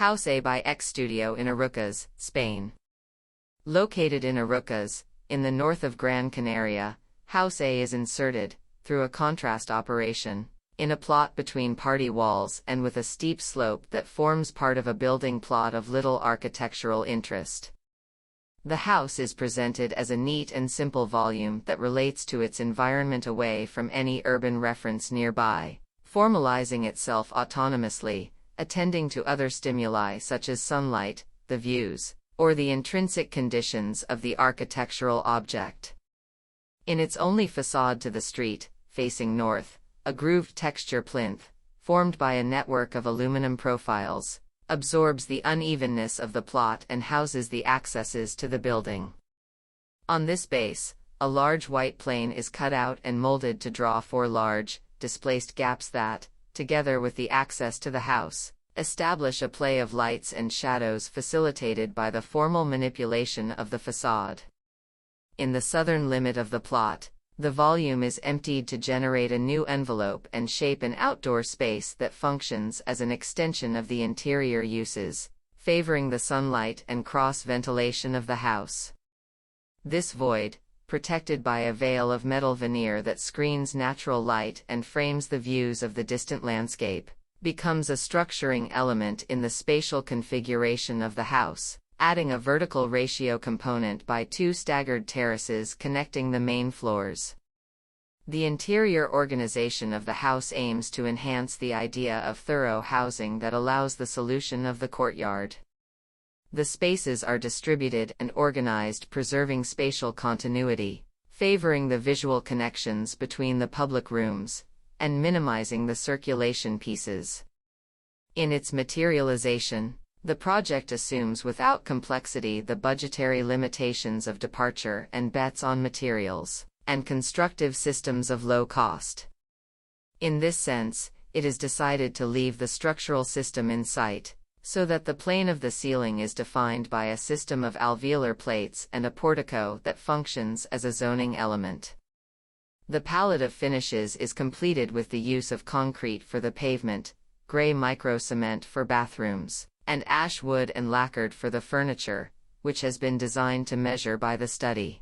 House A by XStudio in Arucas, Spain. Located in Arucas, in the north of Gran Canaria, House A is inserted, through a contrast operation, in a plot between party walls and with a steep slope that forms part of a building plot of little architectural interest. The house is presented as a neat and simple volume that relates to its environment away from any urban reference nearby, formalizing itself autonomously, attending to other stimuli such as sunlight, the views, or the intrinsic conditions of the architectural object. In its only facade to the street, facing north, a grooved texture plinth, formed by a network of aluminum profiles, absorbs the unevenness of the plot and houses the accesses to the building. On this base, a large white plane is cut out and molded to draw four large, displaced gaps that, together with the access to the house, establish a play of lights and shadows facilitated by the formal manipulation of the facade. In the southern limit of the plot, the volume is emptied to generate a new envelope and shape an outdoor space that functions as an extension of the interior uses, favoring the sunlight and cross-ventilation of the house. This void, protected by a veil of metal veneer that screens natural light and frames the views of the distant landscape, becomes a structuring element in the spatial configuration of the house, adding a vertical ratio component by two staggered terraces connecting the main floors. The interior organization of the house aims to enhance the idea of thorough housing that allows the solution of the courtyard. The spaces are distributed and organized, preserving spatial continuity, favoring the visual connections between the public rooms, and minimizing the circulation pieces. In its materialization, the project assumes without complexity the budgetary limitations of departure and bets on materials and constructive systems of low cost. In this sense, it is decided to leave the structural system in sight, so that the plane of the ceiling is defined by a system of alveolar plates and a portico that functions as a zoning element. The palette of finishes is completed with the use of concrete for the pavement, gray micro-cement for bathrooms, and ash wood and lacquered for the furniture, which has been designed to measure by the study.